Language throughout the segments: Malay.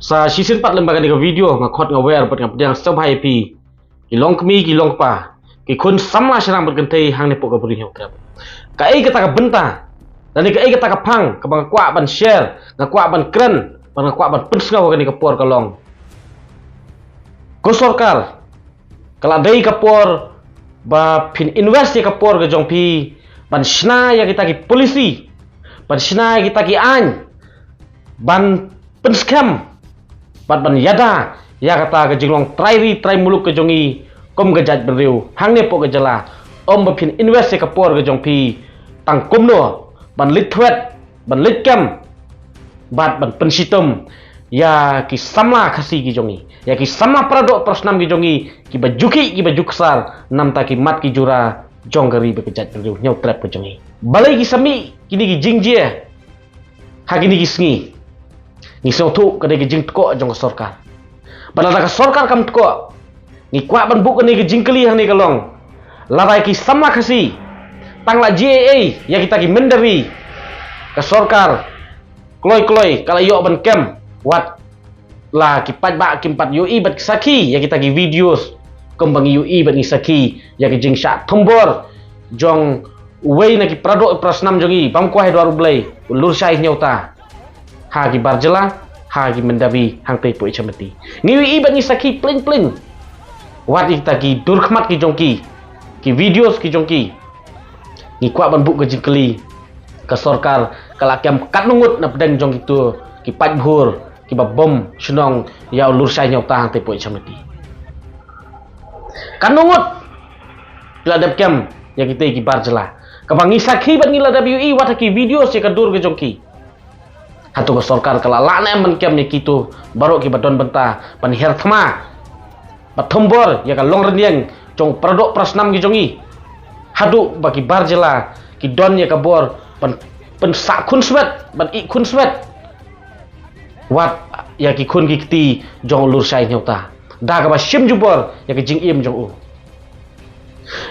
Sa season 4 lembaga ni video ngakot ngaware bat ngapdang stop hai pi kilong kemi kilong pa ki kun samla serang bergentai hang ne pok kaburi nyok ka ai kata ka benta dan ka ai kata ka phang ka bang kwa ban share ngakwa ban kren ban ngakwa ban pensga wa ni kapor kalong ko sarkar kala dei kapor ba pin invest ya kapor ke jong pi ban shna ya kita ki polisi ban shna ya kita ki an ban penskam ban yada ya kata ke jinglong try muluk ke jongi kom gajat beriu hang ne pok gejala om bapin invest ke por ke jong pi tang kumno ban litwet ban litkam ban pensitum ya ki samla khasi ki jongi ya ki sama pradok prasnam ki jongi ki baju kesar nam ta ki mat ki jura jong gari be gajat beriu nyau trap ke jongi balai ki sami kini ki jingjie hagini ki sngi ni sotu kade ke jing tko jong sarkar banada ka sarkar kam tko ni kwa ban buk ni ke jingkeli hang ni kalong larai ki sama khasi tangla JA ya kita ki mendari ka sarkar kloi kala yo ban kem wat la ki pat kim pat UI bat saki ya kita ki videos kembang UI bat ni saki ya ki jing sha thombor jong wei na ki pradok prasnam jongi bam kwa hedwaru blai lur sai nyauta hagi barjela hagi mendawi hang tei poi chamati ngiwi ibat ni saki pling wat kita ki durkhmat ki jongki ki videos ki jongki ni kwa ban buk ke jingkeli ka sarkar kala kem katnungut na pedang jong itu ki pajbur ki babom sunong ya ulur sai nyauta hang tei poi chamati katnungut bila dap kem ya kita ki barjela kabangi saki ban ngila WI wat ki videos ya kadur ke jongki hatu ko sarkar kala lana man kem ni kitu baru ki badon benta pan herthma bathombor ya ka long rendiang jong pradok prasnam ki jongi hadu bagi barjela ki don ya ka bor pan sak kun swet ban ik kun swet wat ya ki kun ki kti jong lur sai nyauta da ka ba shim jubor ya ki jing im jong u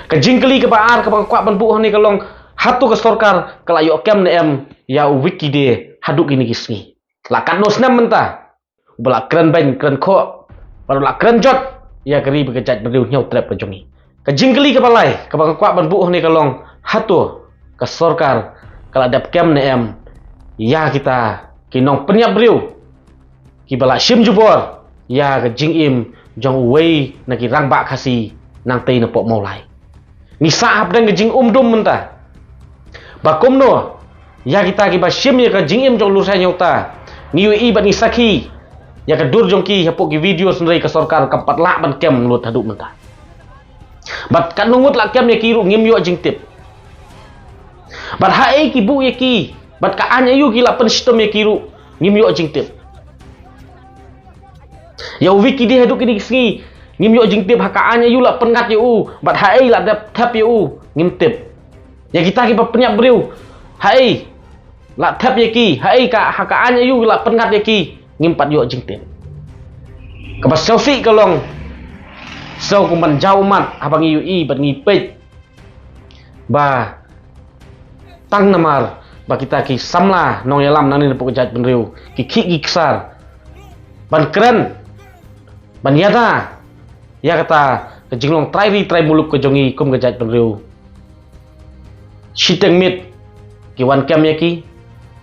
ka jingkeli ka ba ar ka ba kwa ban bu ni ka long hatu ko sarkar kala yo kem ne em ya wiki de haduk ini kisni lakat nos nam menta bela keren ban keren kho baru la keren jot ya keri bekejat beriu nyau trap ke jongi ka jingkeli ka balai ka bang kwa ban bu ni kalong hatu ka sarkar kala dap kem ne em ya kita kinong penyap beriu ki bala shim jubor ya ka jing im jong wei na ki rang ba khasi nang tei na pok maulai ni saap dan ke jing dum menta bakumno ya kita ki basim ya ka jingim jong lur sai nyauta ni UI bat ni saki ya ka dur jong ki hapok ki video sendiri ka sarkar ka 4 lak ban kem lut haduk menta bat kan nungut lak kem ya ki ru ngim yo jing tip bat hae ki bu ya ki bat ka anya yu ki la pen sistem ya ki ru ngim yo jing tip ya wiki di haduk ni sngi ngim yo jing tip ha ka anya yu la pen ngat yu bat hae la dap tap yu ngim tip ya kita ki ba penyap beriu hai la tap ye ki hai ka hakaan yu la pengat ye ki ngimpat yo jingtin ka ba selfie kalong so kuman jau mat abang UI bat ngipet ba tang namar ba kita ki samla nong yalam nang ni pok jat benriu ki kisar ban keren ban yada ya kata ke jinglong try muluk ke jongi kum ke jat benriu shiteng mit ki wan kem yaki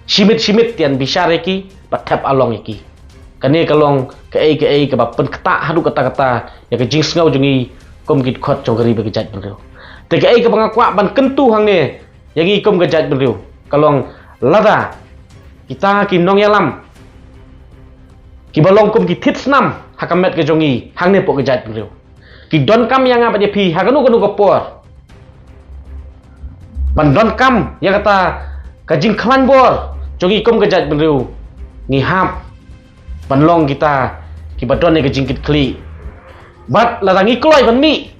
simit tian bisar yaki batap along yaki kane kalong ke ai ke ba pen kata hadu kata ya ke jing sngau jungi kom git khot jong gari be gejat benriu te ke ai ke bangakwa ban kentu hang ne yagi kom gejat benriu kalong lada kita ki nong yalam ki balong kom ki titsnam hakamet ke jongi hang ne pok gejat benriu ki don kam yang apa je pi haganu kanu kopor bandon kam ya kata kajing klan bor jongi kom gejat benriu ni hap panlong kita ki badon ni kajing kit kli bat larangi kloi ban mi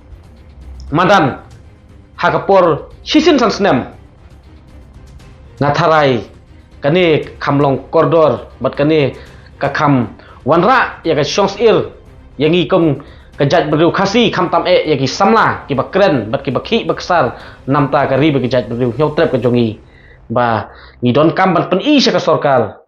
madan hakapor sisin sansnem natharai kane kamlong kordor bat kane kakam wanra ya ka shongs ir yangi kom kejat beriu khasi kham tam ya ki samla ki bakren bat ki bakhi baksar namta ka ri kejat beriu nyau trap ke jongi ba ni don kam ban pen i sa ka sarkar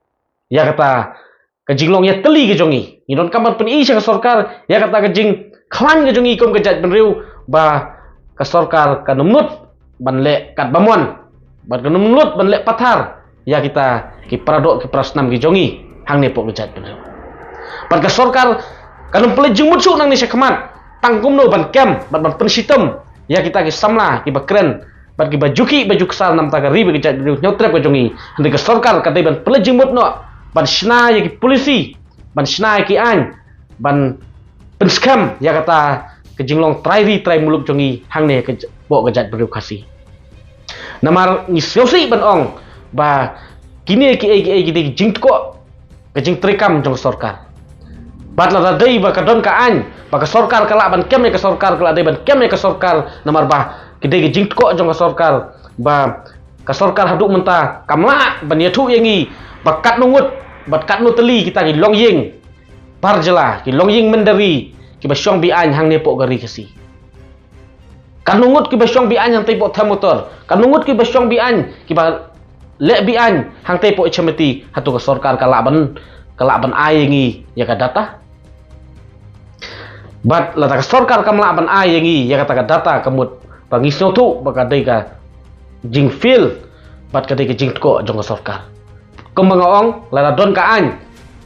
ya kata ka jinglong ya teli ke jongi ni don kamar pen i ka sarkar ya kata ka jing khlan ke jongi kom ke jat benriu ba ka sarkar ka numnut ban le kat bamon ban ka numnut ban le pathar ya kita ki pradok ki prasnam ki jongi hang ne pok ke jat benriu ban ka sarkar ka num pele jing mutsu nang ni sekhamat tangkum no ban kem ban pen sitem ya kita ki samla ki bakren ban ki bajuki baju kesal nam ta ka ri ke jat benriu nyotrep ke jongi hande ka sarkar ka ban pele jing mut no ban sna ya ki polisi ban sna ya ki an ban penskam ya kata ke jinglong trai muluk jongi hang ne ke bo ke jat beriu khasi namar ni siosi ban ong ba kini ki ki jing ko ke jing trikam jong sarkar bat la dai ba ka don ka an ba ka sarkar kala ban kem ya ka sarkar kala dai ban kem ya ka sarkar namar ba ki dai jing ko jong ka sarkar ba ka sarkar haduk menta kamla ban ya thu yangi ba kat nungut bat kat nu teli kita ki long ying parjela ki long ying mendari ki ba syong bi an hang ne pok gari kasi kanungut ki ba syong bi an hang tai pok tham motor kanungut ki ba syong bi an ki ba le bi an hang tai pok chamati hatu ka sarkar kala ban ai ngi ya ka data bat la ka sarkar kamla ban ai ngi ya kata ka data kamut bangi sotu ba ka dai ka jing fil bat ka dai ka jing ko jong ka sarkar kembangaong lada don ka an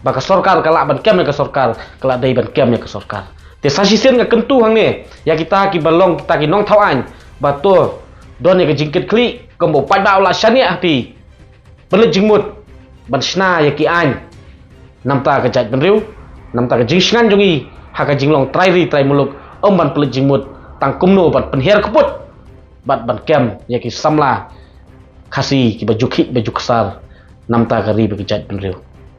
baka sarkar kala ban kem ka sarkar kala dai ban kem ka sarkar te sasisen nga kentu hang ne ya kita ki balong kita ki nong thau an ba to don ne ka jingket kli kombo pai ba la shani ati bele jingmut ban sna ya ki an namta ka jat benriu namta ka jingsngan jongi ha ka jinglong trai muluk ban pele jingmut tang kumno ban penher keput bat ban kem ya ki samla khasi ki baju kesar namta ka ri be jat benriu